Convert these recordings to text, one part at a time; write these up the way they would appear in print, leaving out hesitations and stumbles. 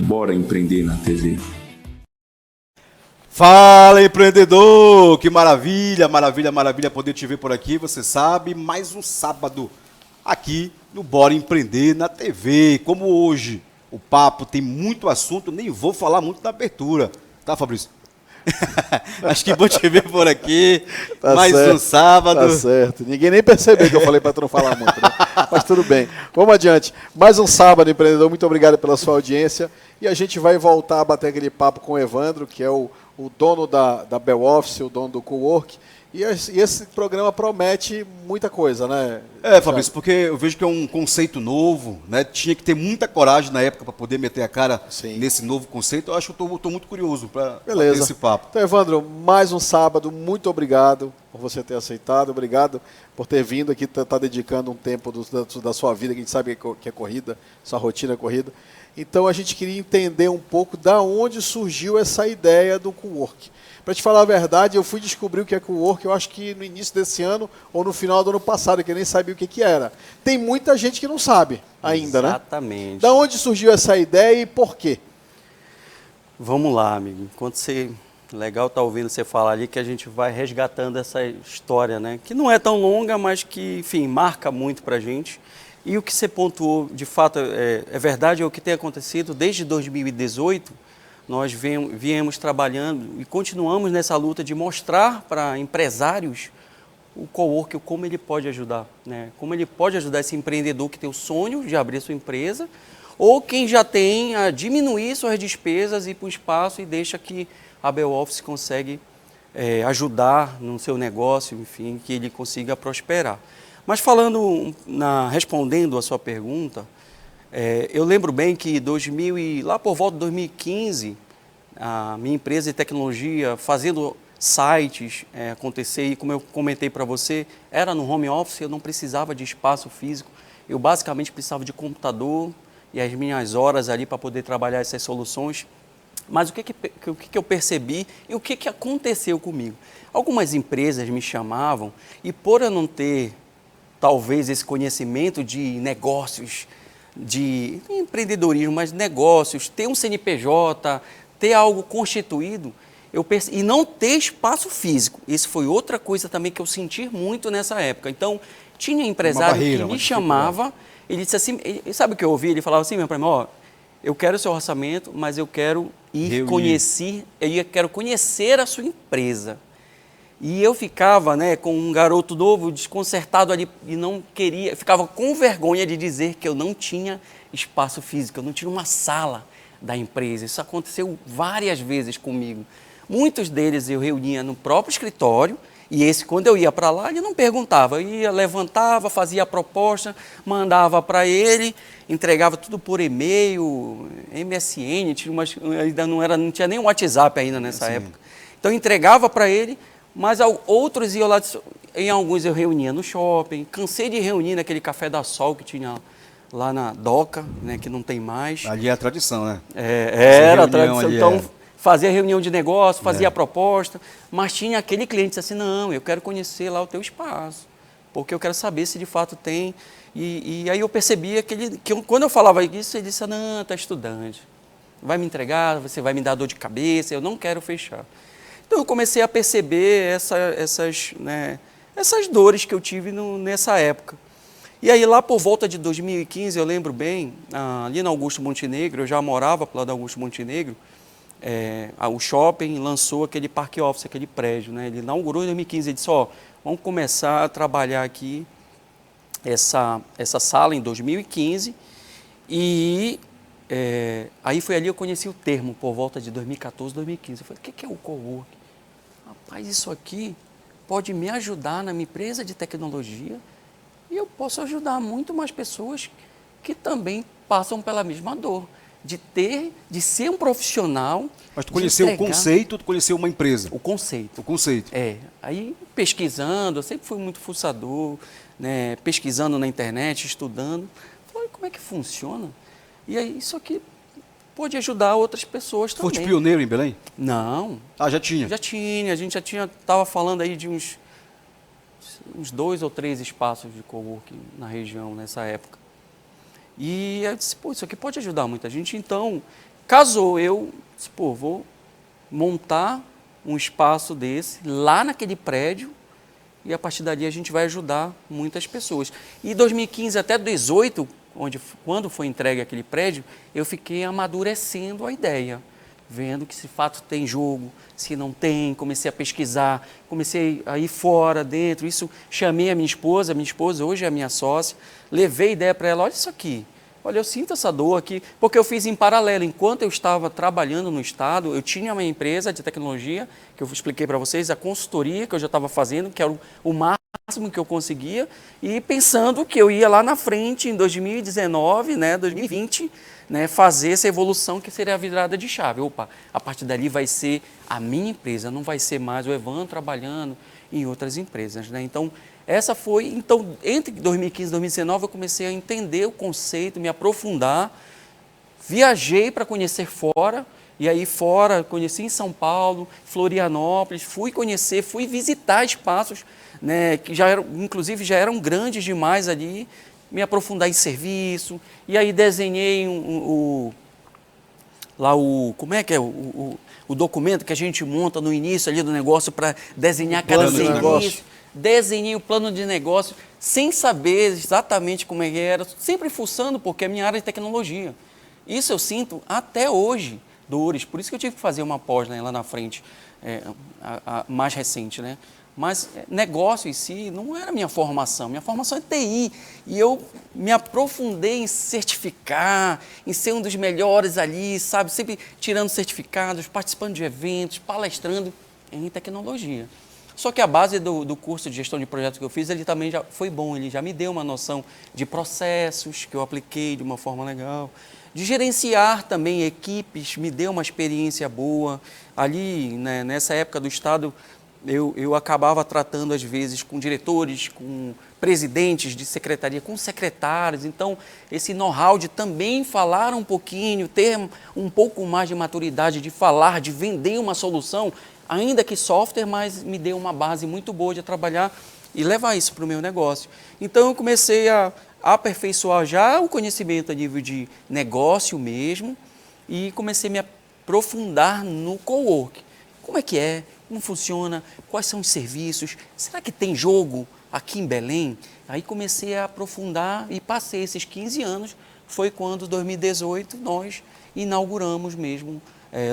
Bora Empreender na TV. Fala, empreendedor! Que maravilha, maravilha, maravilha poder te ver por aqui, você sabe, mais um sábado aqui no Bora Empreender na TV. Como hoje o papo tem muito assunto, nem vou falar muito na abertura, tá, Fabrício? Acho que bom te ver por aqui, Tá mais certo, um sábado. Tá certo, ninguém nem percebeu que eu falei para tu não falar muito, né? Mas tudo bem, vamos adiante. Mais um sábado, empreendedor, muito obrigado pela sua audiência. E a gente vai voltar a bater aquele papo com o Evandro, que é o dono da Bell Office, o dono do Cowork. E esse programa promete muita coisa, né? Fabrício, porque eu vejo que é um conceito novo, né? Tinha que ter muita coragem na época para poder meter a cara nesse novo conceito. Eu acho que eu estou muito curioso para ter esse papo. Então, Evandro, mais um sábado, muito obrigado por você ter aceitado, obrigado por ter vindo aqui, tá dedicando um tempo da sua vida, que a gente sabe que é corrida, sua rotina é corrida. Então a gente queria entender um pouco da onde surgiu essa ideia do Cowork. Para te falar a verdade, eu fui descobrir o que é Cowork, eu acho que no início desse ano ou no final do ano passado, que eu nem sabia o que era. Tem muita gente que não sabe ainda, né? Exatamente. Da onde surgiu essa ideia e por quê? Vamos lá, amigo. Enquanto você... Legal tá ouvindo você falar ali que a gente vai resgatando essa história, né? Que não é tão longa, mas que, enfim, marca muito pra gente. E o que você pontuou, de fato, é verdade, é o que tem acontecido desde 2018. Nós viemos trabalhando e continuamos nessa luta de mostrar para empresários o coworking, como ele pode ajudar, né? Como ele pode ajudar esse empreendedor que tem o sonho de abrir sua empresa, ou quem já tem a diminuir suas despesas, ir para o espaço e deixa que a Bell Office consegue ajudar no seu negócio, enfim, que ele consiga prosperar. Mas respondendo a sua pergunta, eu lembro bem que lá por volta de 2015, a minha empresa de tecnologia, fazendo sites acontecer, e como eu comentei para você, era no home office, eu não precisava de espaço físico, eu basicamente precisava de computador e as minhas horas ali para poder trabalhar essas soluções. Mas o que eu percebi e o que aconteceu comigo? Algumas empresas me chamavam e por eu não ter, talvez, esse conhecimento de negócios, de empreendedorismo, mas negócios, ter um CNPJ, ter algo constituído, e não ter espaço físico. Isso foi outra coisa também que eu senti muito nessa época. Então, tinha empresário que me chamava, ele disse assim, sabe o que eu ouvi? Ele falava assim, para mim, eu quero o seu orçamento, mas eu quero quero conhecer a sua empresa. E eu ficava, com um garoto novo, desconcertado ali, e não queria, ficava com vergonha de dizer que eu não tinha espaço físico, eu não tinha uma sala da empresa. Isso aconteceu várias vezes comigo. Muitos deles eu reunia no próprio escritório, e quando eu ia para lá, ele não perguntava, eu ia, levantava, fazia a proposta, mandava para ele, entregava tudo por e-mail, MSN, não tinha nem WhatsApp ainda nessa época. Então, entregava para ele, mas outros iam lá, em alguns eu reunia no shopping, cansei de reunir naquele Café da Sol que tinha lá na Doca, que não tem mais. Ali é a tradição, né? Era a tradição, então fazia reunião de negócio, fazia a proposta, mas tinha aquele cliente que disse assim, não, eu quero conhecer lá o teu espaço, porque eu quero saber se de fato tem. E aí eu percebia quando eu falava isso, ele disse, não, tá estudante, vai me entregar, você vai me dar dor de cabeça, eu não quero fechar. Então eu comecei a perceber essas dores que eu tive nessa época. E aí lá por volta de 2015, eu lembro bem, ali na Augusto Montenegro, eu já morava para lá da Augusto Montenegro, o shopping lançou aquele parque office, aquele prédio, né? Ele inaugurou em 2015, ele disse, vamos começar a trabalhar aqui essa sala em 2015, e aí foi ali que eu conheci o termo, por volta de 2014, 2015. Eu falei, o que é o coworking? Rapaz, isso aqui pode me ajudar na minha empresa de tecnologia e eu posso ajudar muito mais pessoas que também passam pela mesma dor, de ser um profissional. Mas tu conheceu o conceito, tu conheceu uma empresa? O conceito. O conceito. Aí pesquisando, eu sempre fui muito fuçador, pesquisando na internet, estudando, falei, como é que funciona? E aí isso aqui pode ajudar outras pessoas também. Foste pioneiro em Belém? Não. Já tinha? Já tinha, a gente já tinha, estava falando aí de uns 2 ou 3 espaços de coworking na região nessa época. E eu disse, isso aqui pode ajudar muita gente. Então, Casou, eu disse, pô, vou montar um espaço desse lá naquele prédio e a partir dali a gente vai ajudar muitas pessoas. E 2015 até 2018, quando foi entregue aquele prédio, eu fiquei amadurecendo a ideia, vendo que se fato tem jogo, se não tem, comecei a pesquisar, comecei a ir fora, dentro, isso, chamei a minha esposa hoje é a minha sócia, levei a ideia para ela, olha isso aqui, olha, eu sinto essa dor aqui, porque eu fiz em paralelo, enquanto eu estava trabalhando no Estado, eu tinha uma empresa de tecnologia, que eu expliquei para vocês, a consultoria que eu já estava fazendo, que era o máximo que eu conseguia, e pensando que eu ia lá na frente, em 2019, 2020, fazer essa evolução que seria a virada de chave. Opa, a partir dali vai ser a minha empresa, não vai ser mais o Evandro trabalhando em outras empresas. Então, entre 2015 e 2019 eu comecei a entender o conceito, me aprofundar, viajei para conhecer fora, e aí fora conheci em São Paulo, Florianópolis, fui visitar espaços, que inclusive já eram grandes demais ali, me aprofundar em serviço, e aí desenhei o documento que a gente monta no início ali do negócio para desenhar cada serviço. Desenhei o plano de negócio sem saber exatamente como é que era, sempre fuçando, porque é minha área de tecnologia. Isso eu sinto até hoje, dores, por isso que eu tive que fazer uma pós lá na frente, a mais recente, Mas negócio em si não era minha formação é TI, e eu me aprofundei em certificar, em ser um dos melhores ali, sabe, sempre tirando certificados, participando de eventos, palestrando em tecnologia. Só que a base do curso de gestão de projetos que eu fiz, ele também já foi bom, ele já me deu uma noção de processos que eu apliquei de uma forma legal, de gerenciar também equipes, me deu uma experiência boa. Ali, nessa época do Estado, eu acabava tratando às vezes com diretores, com presidentes de secretaria, com secretários, então esse know-how de também falar um pouquinho, ter um pouco mais de maturidade de falar, de vender uma solução, ainda que software, mas me deu uma base muito boa de trabalhar e levar isso para o meu negócio. Então eu comecei a aperfeiçoar já o conhecimento a nível de negócio mesmo e comecei a me aprofundar no cowork. Como é que é? Como funciona? Quais são os serviços? Será que tem jogo aqui em Belém? Aí comecei a aprofundar e passei esses 15 anos, foi quando, em 2018, nós inauguramos mesmo.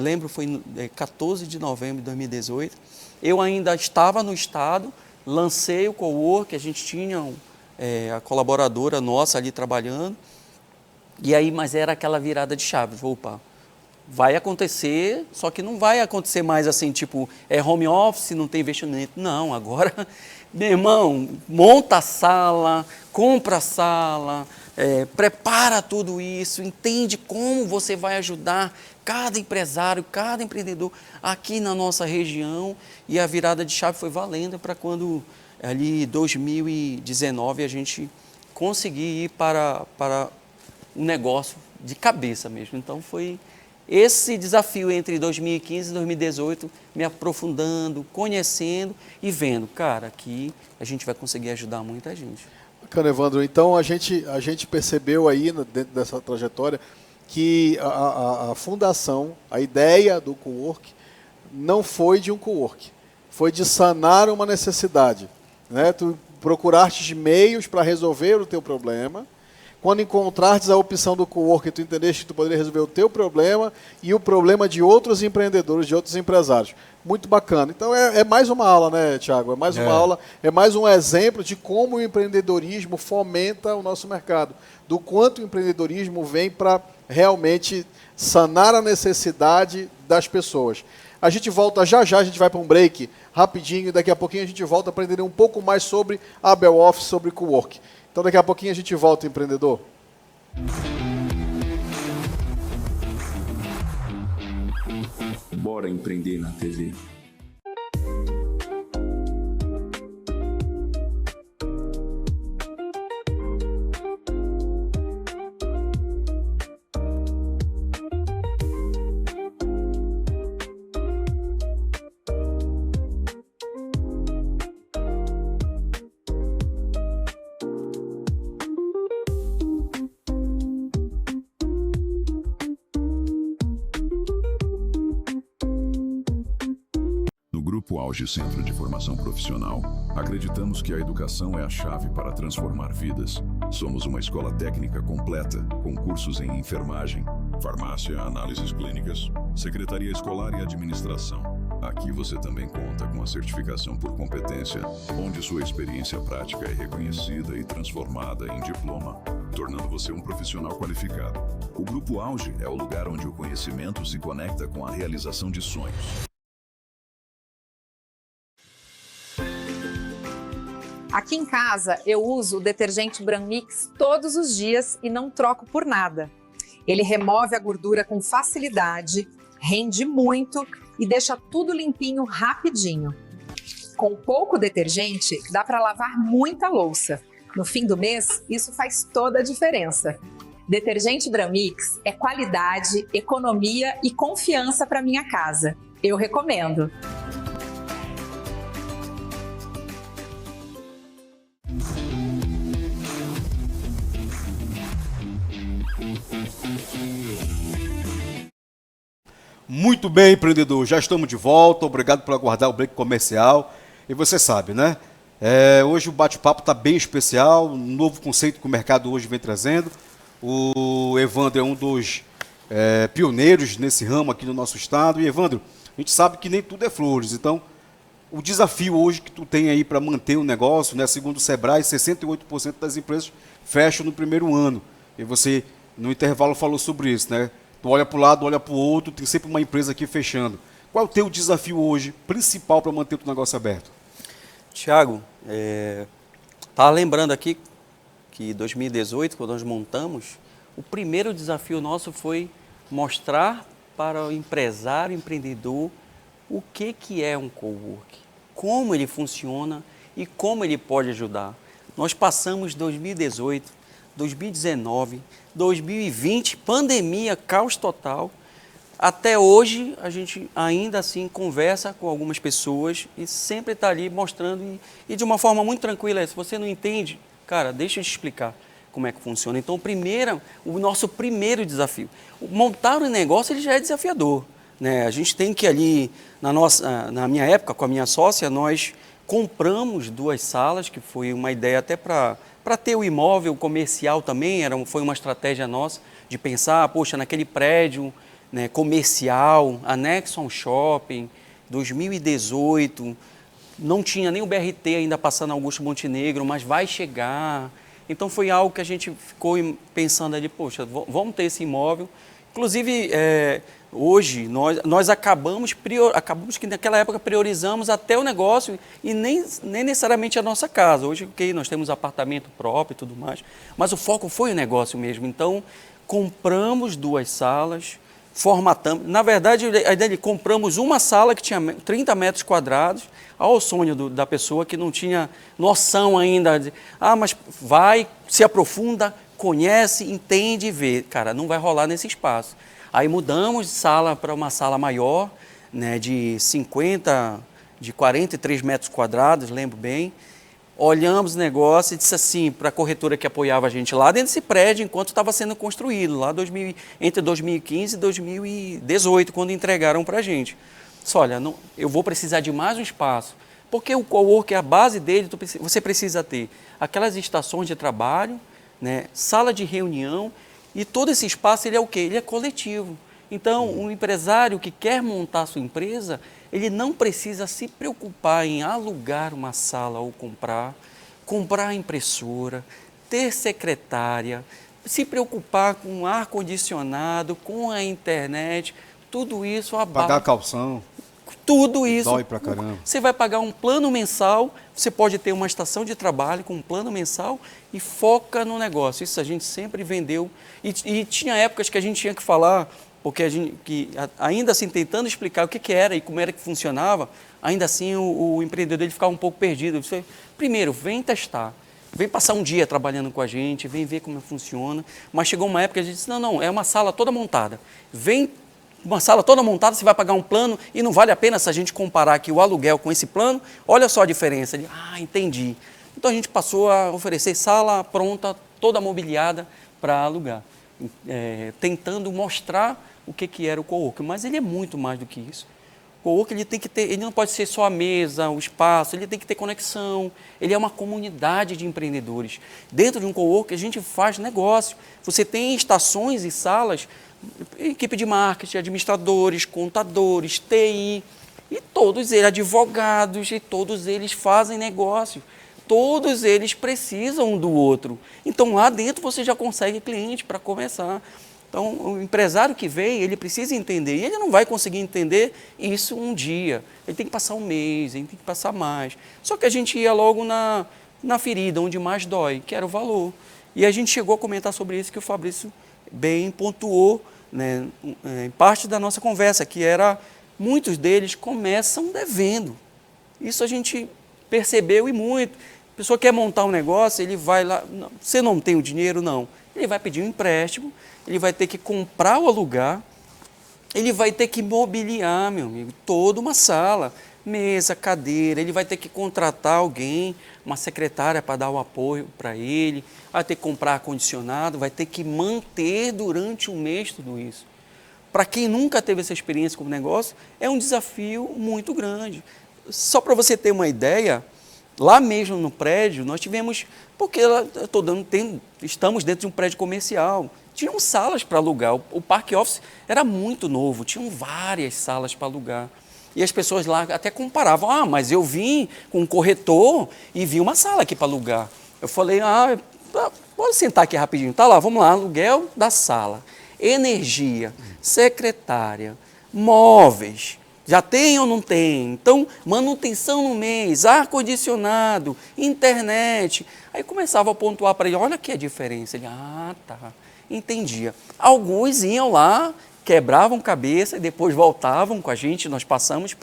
Lembro, foi 14 de novembro de 2018. Eu ainda estava no Estado, lancei o cowork, a gente tinha a colaboradora nossa ali trabalhando, e aí, mas era aquela virada de chave. Opa, vai acontecer, só que não vai acontecer mais assim, tipo, home office, não tem investimento. Não, agora, meu irmão, monta a sala, compra a sala, prepara tudo isso, entende como você vai ajudar cada empresário, cada empreendedor aqui na nossa região, e a virada de chave foi valendo para quando, ali, 2019, a gente conseguir ir para um negócio de cabeça mesmo. Então, foi esse desafio entre 2015 e 2018, me aprofundando, conhecendo e vendo, cara, aqui a gente vai conseguir ajudar muita gente. Bacana, Evandro. Então, a gente percebeu aí, dentro dessa trajetória, que a fundação, a ideia do cowork, não foi de um cowork, foi de sanar uma necessidade. Tu procuraste meios para resolver o teu problema. Quando encontraste a opção do cowork, tu entendeste que tu poderia resolver o teu problema e o problema de outros empreendedores, de outros empresários. Muito bacana. Então é mais uma aula, né, Thiago? É mais uma aula, é mais um exemplo de como o empreendedorismo fomenta o nosso mercado, do quanto o empreendedorismo vem para realmente sanar a necessidade das pessoas. A gente volta já, a gente vai para um break rapidinho, e daqui a pouquinho a gente volta para entender um pouco mais sobre a Bel Office, sobre cowork. Então daqui a pouquinho a gente volta, empreendedor. Bora empreender na TV. Grupo Auge Centro de Formação Profissional, acreditamos que a educação é a chave para transformar vidas. Somos uma escola técnica completa, com cursos em enfermagem, farmácia, análises clínicas, secretaria escolar e administração. Aqui você também conta com a certificação por competência, onde sua experiência prática é reconhecida e transformada em diploma, tornando você um profissional qualificado. O Grupo Auge é o lugar onde o conhecimento se conecta com a realização de sonhos. Aqui em casa, eu uso o detergente Branmix todos os dias e não troco por nada. Ele remove a gordura com facilidade, rende muito e deixa tudo limpinho rapidinho. Com pouco detergente, dá para lavar muita louça. No fim do mês, isso faz toda a diferença. Detergente Branmix é qualidade, economia e confiança para minha casa. Eu recomendo. Muito bem, empreendedor, já estamos de volta, obrigado por aguardar o break comercial. E você sabe, né? Hoje o bate-papo está bem especial, um novo conceito que o mercado hoje vem trazendo. O Evandro é um dos pioneiros nesse ramo aqui no nosso estado. E Evandro, a gente sabe que nem tudo é flores, então o desafio hoje que tu tem aí para manter o negócio, né? Segundo o Sebrae, 68% das empresas fecham no primeiro ano. E você, no intervalo, falou sobre isso, né? Tu olha para o lado, olha para o outro, tem sempre uma empresa aqui fechando. Qual é o teu desafio hoje, principal, para manter o teu negócio aberto? Tiago, estava lembrando aqui que em 2018, quando nós montamos, o primeiro desafio nosso foi mostrar para o empresário, empreendedor, o que é um coworking, como ele funciona e como ele pode ajudar. Nós passamos 2018, 2019, 2020, pandemia, caos total. Até hoje, a gente ainda assim conversa com algumas pessoas e sempre está ali mostrando e de uma forma muito tranquila. Se você não entende, cara, deixa eu te explicar como é que funciona. Então, o nosso primeiro desafio. Montar um negócio ele já é desafiador, né? A gente tem que ali, na minha época, com a minha sócia, nós compramos 2 salas, que foi uma ideia até para ter o imóvel comercial também, foi uma estratégia nossa de pensar, poxa, naquele prédio, né, comercial, anexo a um shopping, 2018, não tinha nem o BRT ainda passando Augusto Montenegro, mas vai chegar. Então foi algo que a gente ficou pensando ali, poxa, vamos ter esse imóvel. Inclusive, hoje, nós acabamos que naquela época priorizamos até o negócio e nem necessariamente a nossa casa. Hoje, ok, nós temos apartamento próprio e tudo mais, mas o foco foi o negócio mesmo. Então, compramos 2 salas, formatamos. Na verdade, a ideia de compramos uma sala que tinha 30 metros quadrados, ao sonho da pessoa que não tinha noção ainda de, mas vai, se aprofunda, conhece, entende e vê. Cara, não vai rolar nesse espaço. Aí mudamos de sala para uma sala maior, né, de 43 metros quadrados, lembro bem. Olhamos o negócio e disse assim para a corretora que apoiava a gente lá dentro desse prédio, enquanto estava sendo construído, lá entre 2015 e 2018, quando entregaram para a gente. Disse, olha, eu vou precisar de mais um espaço, porque o coworking, a base dele, você precisa ter aquelas estações de trabalho, né, sala de reunião, e todo esse espaço ele é o quê? Ele é coletivo. Então, um empresário que quer montar sua empresa, ele não precisa se preocupar em alugar uma sala ou comprar impressora, ter secretária, se preocupar com ar-condicionado, com a internet, tudo isso Pagar calção. Tudo isso. Dói pra caramba. Você vai pagar um plano mensal, você pode ter uma estação de trabalho com um plano mensal e foca no negócio. Isso a gente sempre vendeu. E tinha épocas que a gente tinha que falar, porque ainda assim, tentando explicar o que era e como era que funcionava, ainda assim o empreendedor ele ficava um pouco perdido. Você, primeiro, vem testar. Vem passar um dia trabalhando com a gente, vem ver como funciona. Mas chegou uma época que a gente disse, não, é uma sala toda montada. Vem uma sala toda montada, você vai pagar um plano e não vale a pena se a gente comparar aqui o aluguel com esse plano. Olha só a diferença. Entendi. Então a gente passou a oferecer sala pronta, toda mobiliada para alugar. Tentando mostrar o que era o coworking. Mas ele é muito mais do que isso. Coworking ele tem que ter, ele não pode ser só a mesa, o espaço, ele tem que ter conexão. Ele é uma comunidade de empreendedores. Dentro de um coworking a gente faz negócio. Você tem estações e salas, equipe de marketing, administradores, contadores, TI, e todos eles, advogados, e todos eles fazem negócio. Todos eles precisam um do outro. Então lá dentro você já consegue cliente para começar. Então, o empresário que vem, ele precisa entender, e ele não vai conseguir entender isso um dia. Ele tem que passar um mês, ele tem que passar mais. Só que a gente ia logo na ferida, onde mais dói, que era o valor. E a gente chegou a comentar sobre isso, que o Fabrício bem pontuou, né, em parte da nossa conversa, que era, muitos deles começam devendo. Isso a gente percebeu e muito. A pessoa quer montar um negócio, ele vai lá, não, você não tem o dinheiro? Não. Ele vai pedir um empréstimo, ele vai ter que comprar ou alugar, ele vai ter que mobiliar, meu amigo, toda uma sala, mesa, cadeira, ele vai ter que contratar alguém, uma secretária para dar o apoio para ele, vai ter que comprar ar-condicionado, vai ter que manter durante um mês tudo isso. Para quem nunca teve essa experiência com o negócio, é um desafio muito grande. Só para você ter uma ideia, lá mesmo no prédio, nós tivemos, porque estamos dentro de um prédio comercial, tinham salas para alugar, o Parque Office era muito novo, tinham várias salas para alugar. E as pessoas lá até comparavam, mas eu vim com um corretor e vi uma sala aqui para alugar. Eu falei, pode sentar aqui rapidinho, tá lá, vamos lá, aluguel da sala, energia, secretária, móveis, já tem ou não tem? Então, manutenção no mês, ar-condicionado, internet. Aí começava a pontuar para ele, olha aqui a diferença. Ele, tá, entendia. Alguns iam lá, quebravam cabeça e depois voltavam com a gente, nós passamos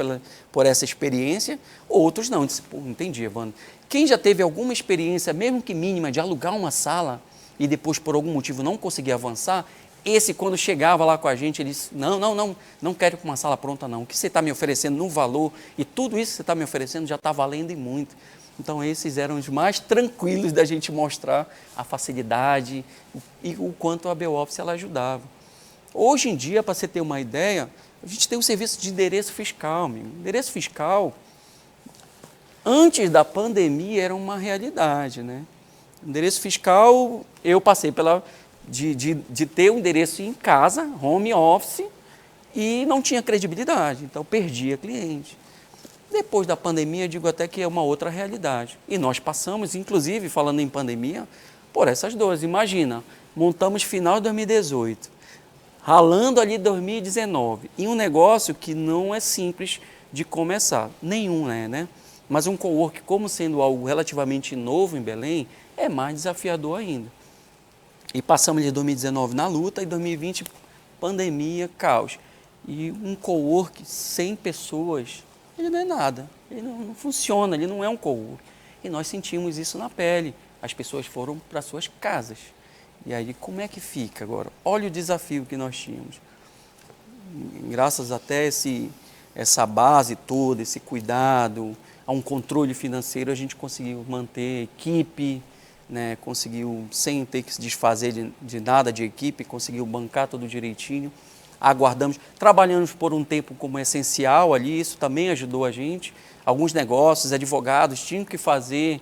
por essa experiência. Outros não, disse, entendi, Evandro. Quem já teve alguma experiência, mesmo que mínima, de alugar uma sala e depois por algum motivo não conseguir avançar, esse, quando chegava lá com a gente, ele disse, não quero uma sala pronta não, o que você está me oferecendo no valor, e tudo isso que você está me oferecendo já está valendo e muito. Então, esses eram os mais tranquilos da gente mostrar a facilidade e o quanto a BeOffice ela ajudava. Hoje em dia, para você ter uma ideia, a gente tem um serviço de endereço fiscal. Amigo. Endereço fiscal, antes da pandemia, era uma realidade, né? Endereço fiscal, eu passei de ter um endereço em casa, home office, e não tinha credibilidade, então perdia cliente. Depois da pandemia, eu digo até que é uma outra realidade. E nós passamos, inclusive, falando em pandemia, por essas dores. Imagina, montamos final de 2018, ralando ali 2019, em um negócio que não é simples de começar, nenhum né? Mas um coworking, como sendo algo relativamente novo em Belém, é mais desafiador ainda. E passamos de 2019 na luta e 2020, pandemia, caos. E um coworking 100 pessoas, ele não é nada, ele não funciona, ele não é um coworking. E nós sentimos isso na pele, as pessoas foram para suas casas. E aí, como é que fica agora? Olha o desafio que nós tínhamos. Graças até essa base toda, esse cuidado, a um controle financeiro, a gente conseguiu manter equipe, né, conseguiu, sem ter que se desfazer de nada de equipe, conseguiu bancar tudo direitinho, aguardamos, trabalhamos por um tempo como essencial ali, isso também ajudou a gente, alguns negócios, advogados tinham que fazer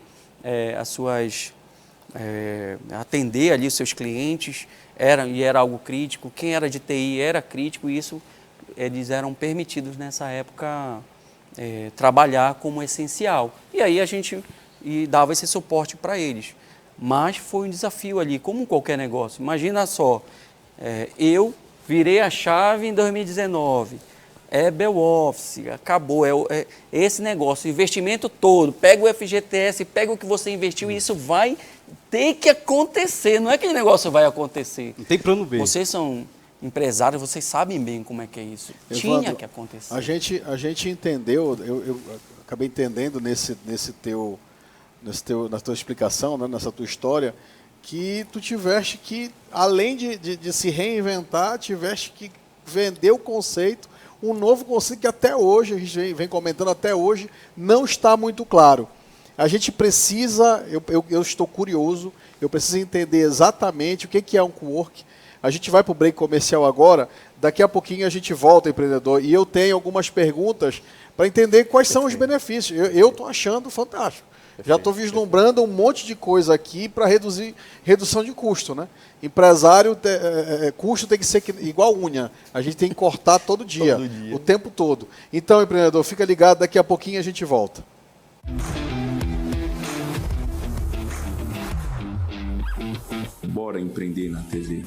atender ali os seus clientes, era algo crítico, quem era de TI era crítico, e isso eles eram permitidos nessa época trabalhar como essencial, e aí a gente dava esse suporte para eles. Mas foi um desafio ali, como qualquer negócio. Imagina só, eu virei a chave em 2019, BeOffice, acabou, esse negócio, o investimento todo, pega o FGTS, pega o que você investiu e isso vai ter que acontecer, não é que o negócio vai acontecer. Não tem plano B. Vocês são empresários, vocês sabem bem como é que é isso. Evandro, tinha que acontecer. A gente entendeu, eu acabei entendendo na tua explicação, né, nessa tua história, que tu tiveste que, além de se reinventar, tiveste que vender o conceito, um novo conceito que até hoje, a gente vem comentando até hoje, não está muito claro. A gente precisa, eu estou curioso eu preciso entender exatamente o que é um cowork. A gente vai para o break comercial agora, daqui a pouquinho a gente volta, empreendedor, e eu tenho algumas perguntas para entender quais são os benefícios. Eu estou achando fantástico. Já estou vislumbrando um monte de coisa aqui para redução de custo, né? Empresário, custo tem que ser igual unha. A gente tem que cortar todo dia, o tempo todo. Então, empreendedor, fica ligado, daqui a pouquinho a gente volta. Bora empreender na TV.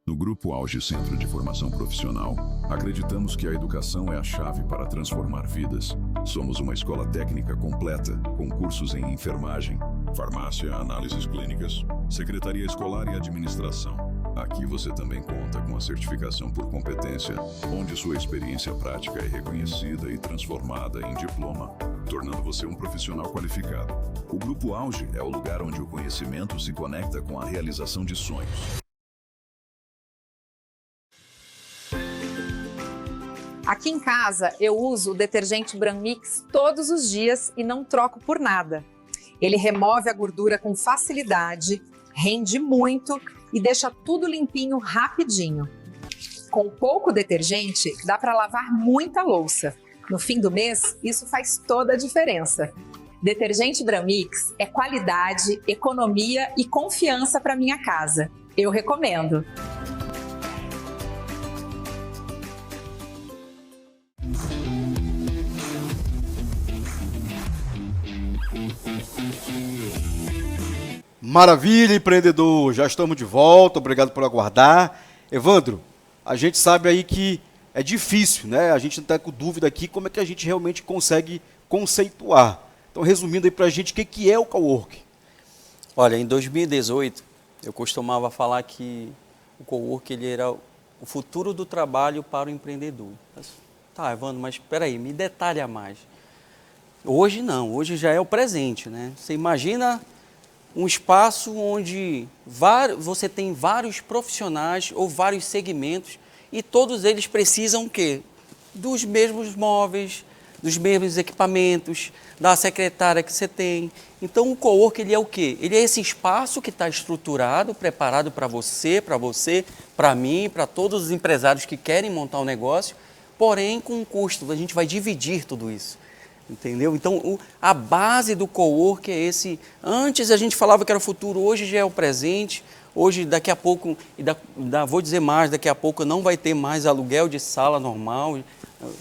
No Grupo Auge Centro de Formação Profissional, acreditamos que a educação é a chave para transformar vidas. Somos uma escola técnica completa, com cursos em enfermagem, farmácia, análises clínicas, secretaria escolar e administração. Aqui você também conta com a certificação por competência, onde sua experiência prática é reconhecida e transformada em diploma, tornando você um profissional qualificado. O Grupo Auge é o lugar onde o conhecimento se conecta com a realização de sonhos. Aqui em casa, eu uso o detergente Branmix todos os dias e não troco por nada. Ele remove a gordura com facilidade, rende muito e deixa tudo limpinho rapidinho. Com pouco detergente, dá para lavar muita louça. No fim do mês, isso faz toda a diferença. Detergente Branmix é qualidade, economia e confiança para minha casa. Eu recomendo. Maravilha, empreendedor! Já estamos de volta, obrigado por aguardar. Evandro, a gente sabe aí que é difícil, né? A gente não está com dúvida aqui como é que a gente realmente consegue conceituar. Então, resumindo aí para a gente, o que é o cowork? Olha, em 2018, eu costumava falar que o cowork ele era o futuro do trabalho para o empreendedor. Tá, Evandro, mas espera aí, me detalha mais. Hoje não, hoje já é o presente, né? Você imagina um espaço onde você tem vários profissionais ou vários segmentos e todos eles precisam o quê? Dos mesmos móveis, dos mesmos equipamentos, da secretária que você tem. Então o cowork ele é o quê? Ele é esse espaço que está estruturado, preparado para você, para mim, para todos os empresários que querem montar um negócio, porém com um custo, a gente vai dividir tudo isso. Entendeu? Então, a base do cowork é esse. Antes a gente falava que era o futuro, hoje já é o presente. Hoje, daqui a pouco, vou dizer mais, daqui a pouco não vai ter mais aluguel de sala normal.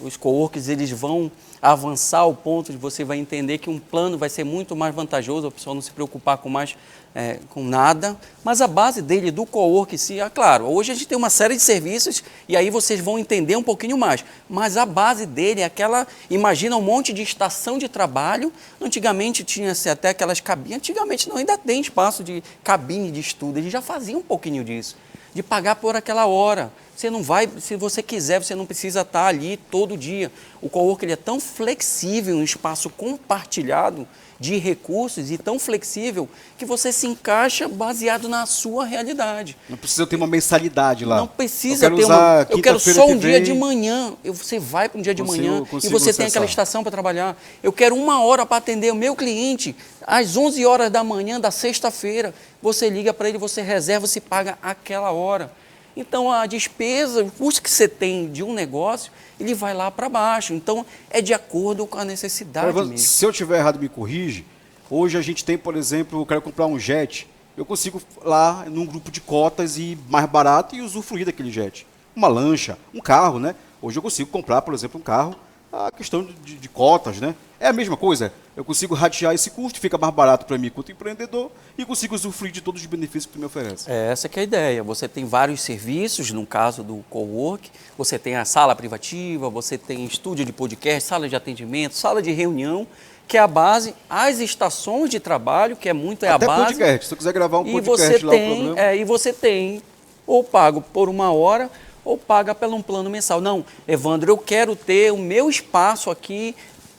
Os coworks eles vão avançar ao ponto de você vai entender que um plano vai ser muito mais vantajoso, a pessoa não se preocupar com nada, mas a base dele, do cowork em si, claro, hoje a gente tem uma série de serviços e aí vocês vão entender um pouquinho mais, mas a base dele é aquela, imagina um monte de estação de trabalho, antigamente tinha-se até aquelas cabines, antigamente não, ainda tem espaço de cabine de estudo, eles já faziam um pouquinho disso, de pagar por aquela hora. Você não vai, se você quiser, você não precisa estar ali todo dia. O cowork ele é tão flexível, um espaço compartilhado de recursos e tão flexível que você se encaixa baseado na sua realidade. Não precisa ter uma mensalidade lá. Não precisa ter uma. Eu quero só um dia de manhã. Você vai para um dia de manhã e você tem aquela estação para trabalhar. Eu quero 1 hora para atender o meu cliente às 11 horas da manhã da sexta-feira. Você liga para ele, você reserva, você paga aquela hora. Então, a despesa, o custo que você tem de um negócio, ele vai lá para baixo. Então, é de acordo com a necessidade mesmo. Se eu estiver errado, me corrige. Hoje a gente tem, por exemplo, eu quero comprar um jet. Eu consigo lá, num grupo de cotas, e mais barato e usufruir daquele jet. Uma lancha, um carro, né? Hoje eu consigo comprar, por exemplo, um carro, a questão de cotas, né? É a mesma coisa. Eu consigo ratear esse custo, fica mais barato para mim quanto empreendedor e consigo usufruir de todos os benefícios que tu me oferece. Essa que é a ideia. Você tem vários serviços, no caso do cowork, você tem a sala privativa, você tem estúdio de podcast, sala de atendimento, sala de reunião. que é a base, as estações de trabalho, que é muito a Até base. podcast, se você quiser gravar um E podcast você lá tem, o programa. e você tem ou pago por 1 hora ou paga pelo um plano mensal. Não, Evandro, eu quero ter o meu espaço aqui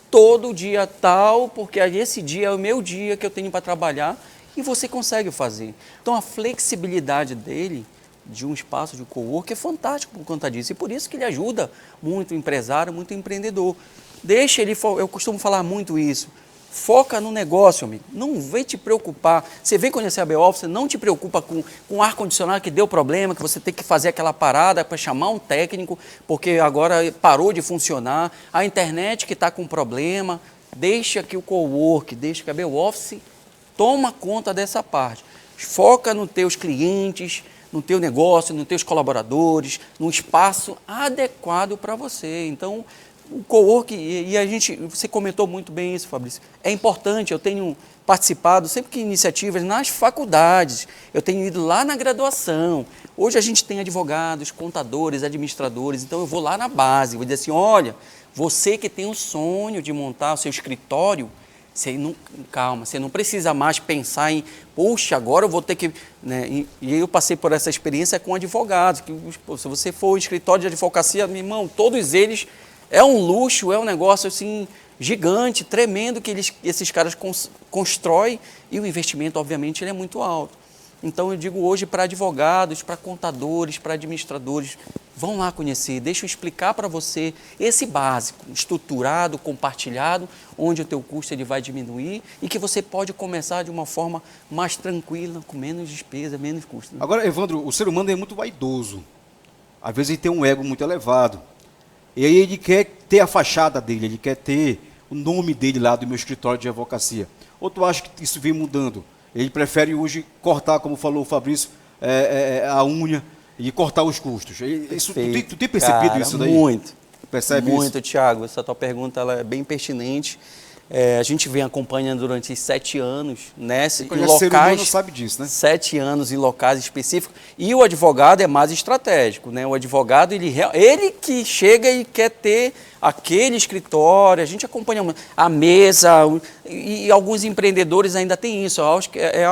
todo dia tal, porque esse dia é o meu dia que eu tenho para trabalhar e você consegue fazer. Então a flexibilidade dele de um espaço de cowork é fantástico por conta disso e por isso que ele ajuda muito o empresário, muito o empreendedor. Deixa ele, eu costumo falar muito isso. Foca no negócio, amigo. Não vem te preocupar. Você vem conhecer a Beoffice, não te preocupa com o ar-condicionado que deu problema, que você tem que fazer aquela parada para chamar um técnico, porque agora parou de funcionar. A internet que está com problema. Deixa que o cowork, deixa que a Beoffice toma conta dessa parte. Foca nos teus clientes, no teu negócio, nos teus colaboradores, no espaço adequado para você. Então, o cowork, você comentou muito bem isso, Fabrício, é importante, eu tenho participado sempre que iniciativas nas faculdades, eu tenho ido lá na graduação, hoje a gente tem advogados, contadores, administradores, então eu vou lá na base, vou dizer assim, olha, você que tem o sonho de montar o seu escritório, calma, você não precisa mais pensar em, poxa, agora eu vou ter que... Né? E eu passei por essa experiência com advogados, que se você for escritório de advocacia, meu irmão, todos eles... É um luxo, é um negócio assim gigante, tremendo que esses caras constroem e o investimento, obviamente, ele é muito alto. Então, eu digo hoje para advogados, para contadores, para administradores, vão lá conhecer, deixa eu explicar para você esse básico, estruturado, compartilhado, onde o teu custo ele vai diminuir e que você pode começar de uma forma mais tranquila, com menos despesa, menos custo. Né? Agora, Evandro, o ser humano é muito vaidoso. Às vezes ele tem um ego muito elevado. E aí ele quer ter a fachada dele, ele quer ter o nome dele lá do meu escritório de advocacia. Ou tu acha que isso vem mudando? Ele prefere hoje cortar, como falou o Fabrício, a unha e cortar os custos. Isso, tu tem percebido, cara, isso daí? Muito. Percebe muito, isso? Thiago. Essa tua pergunta ela é bem pertinente. A gente vem acompanhando durante 7 anos, né, em locais, ser humano sabe disso, né? 7 anos em locais específicos. E o advogado é mais estratégico, né? O advogado ele que chega e quer ter aquele escritório. A gente acompanha a mesa e alguns empreendedores ainda têm isso. É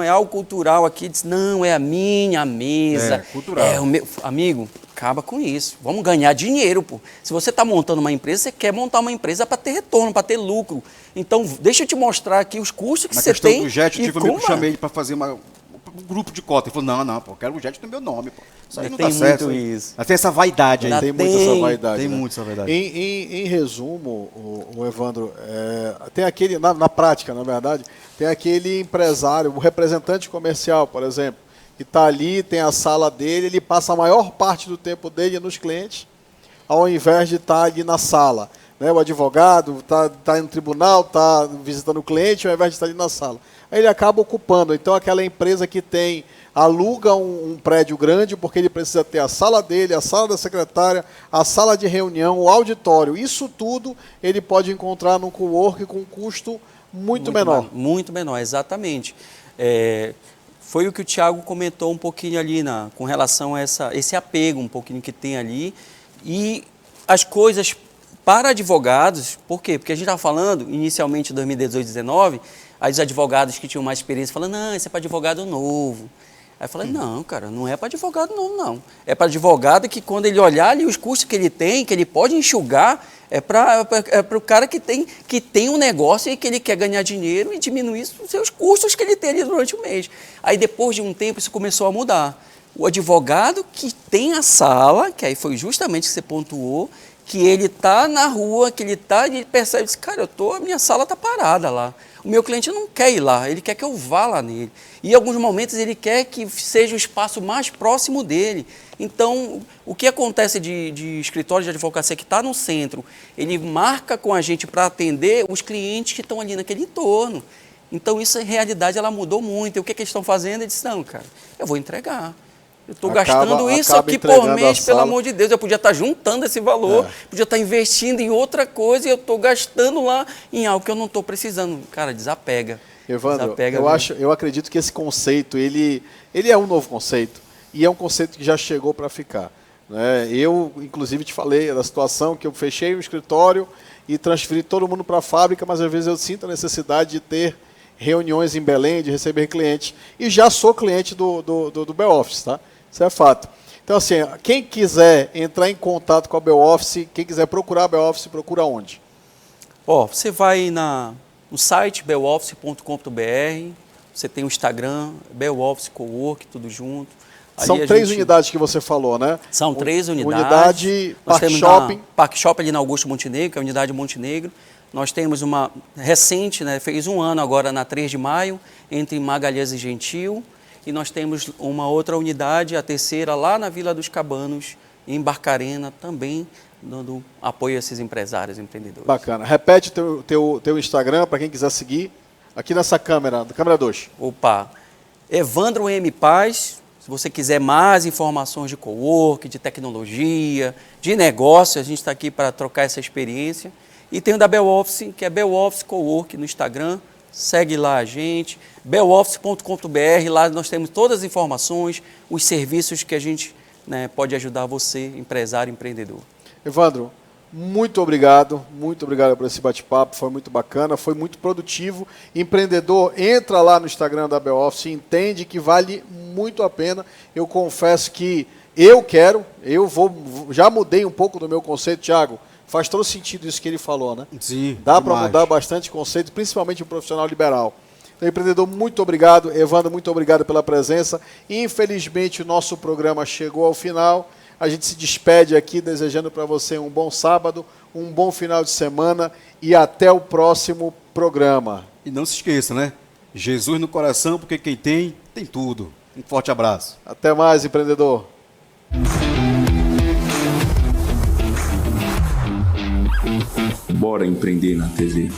algo cultural aqui. Diz, não, é a minha mesa. Cultural. É o meu amigo. Acaba com isso. Vamos ganhar dinheiro, pô. Se você está montando uma empresa, você quer montar uma empresa para ter retorno, para ter lucro. Então, deixa eu te mostrar aqui os custos que você tem. Na questão do JET, eu tive um amigo que chamei ele para fazer um grupo de cota. Ele falou, não, pô, eu quero o JET no meu nome, pô. Isso aí não tem tá certo. muito isso. Mas tem essa vaidade aí. Tem muito essa vaidade. Tem né? muito essa vaidade. Em resumo, o Evandro, tem aquele, na prática, na verdade, tem aquele empresário, o representante comercial, por exemplo, que está ali, tem a sala dele, ele passa a maior parte do tempo dele nos clientes, ao invés de estar ali na sala. Né? O advogado está no tribunal, está visitando o cliente, ao invés de estar ali na sala. Aí ele acaba ocupando. Então, aquela empresa que aluga um prédio grande, porque ele precisa ter a sala dele, a sala da secretária, a sala de reunião, o auditório. Isso tudo ele pode encontrar no cowork com um custo muito menor. Muito menor, exatamente. Foi o que o Thiago comentou um pouquinho ali com relação a esse apego um pouquinho que tem ali. E as coisas para advogados, por quê? Porque a gente estava falando, inicialmente em 2018, 2019, aí os advogados que tinham mais experiência falando, não, isso é para advogado novo. Aí eu falei, não, cara, não é para advogado novo, não. É para advogado que quando ele olhar ali os custos que ele tem, que ele pode enxugar, é para o cara que tem um negócio e que ele quer ganhar dinheiro e diminuir os seus custos que ele tem ali durante o mês. Aí depois de um tempo isso começou a mudar. O advogado que tem a sala, que aí foi justamente que você pontuou, que ele está na rua, que ele percebe, cara, a minha sala está parada lá. O meu cliente não quer ir lá, ele quer que eu vá lá nele. E em alguns momentos ele quer que seja o espaço mais próximo dele. Então, o que acontece de escritório de advocacia que está no centro, ele marca com a gente para atender os clientes que estão ali naquele entorno. Então, isso, em realidade, ela mudou muito. E o que eles estão fazendo? Eles dizem, não, cara, eu vou entregar. Eu estou gastando isso aqui por mês, pelo amor de Deus. Eu podia estar juntando esse valor, podia estar investindo em outra coisa e eu estou gastando lá em algo que eu não estou precisando. Cara, desapega. Evandro, eu acredito que esse conceito, ele é um novo conceito e é um conceito que já chegou para ficar. Né? Eu, inclusive, te falei da situação que eu fechei o escritório e transferir todo mundo para a fábrica, mas às vezes eu sinto a necessidade de ter reuniões em Belém, de receber clientes. E já sou cliente do Bel-Office, tá? Isso é fato. Então, assim, quem quiser entrar em contato com a Bel-Office, quem quiser procurar a Bel-Office, procura onde? Você vai no site beloffice.com.br, você tem o Instagram, Bel-Office Cowork, tudo junto. São 3 unidades que você falou, né? São 3 unidades. Unidade Parque Shopping. Parque Shopping ali na Augusto Montenegro, que é a unidade Montenegro. Nós temos uma recente, né, fez 1 ano agora na 3 de maio, entre Magalhães e Gentil. E nós temos uma outra unidade, a terceira, lá na Vila dos Cabanos, em Barcarena, também dando apoio a esses empresários, empreendedores. Bacana. Repete teu Instagram para quem quiser seguir. Aqui nessa câmera 2. Opa, Evandro M. Paz. Se você quiser mais informações de cowork, de tecnologia, de negócio, a gente está aqui para trocar essa experiência. E tem o da Bel-Office, que é Bel-Office Cowork no Instagram. Segue lá a gente, beloffice.com.br, lá nós temos todas as informações, os serviços que a gente, né, pode ajudar você, empresário, empreendedor. Evandro, muito obrigado por esse bate-papo, foi muito bacana, foi muito produtivo. Empreendedor, entra lá no Instagram da Bel-Office, entende que vale muito a pena. Eu confesso que já mudei um pouco do meu conceito, Thiago. Faz todo sentido isso que ele falou, né? Sim. Dá para mudar bastante conceito, principalmente o profissional liberal. Então, empreendedor, muito obrigado. Evandro, muito obrigado pela presença. Infelizmente, o nosso programa chegou ao final. A gente se despede aqui, desejando para você um bom sábado, um bom final de semana e até o próximo programa. E não se esqueça, né? Jesus no coração, porque quem tem tudo. Um forte abraço. Até mais, empreendedor. Bora empreender na TV.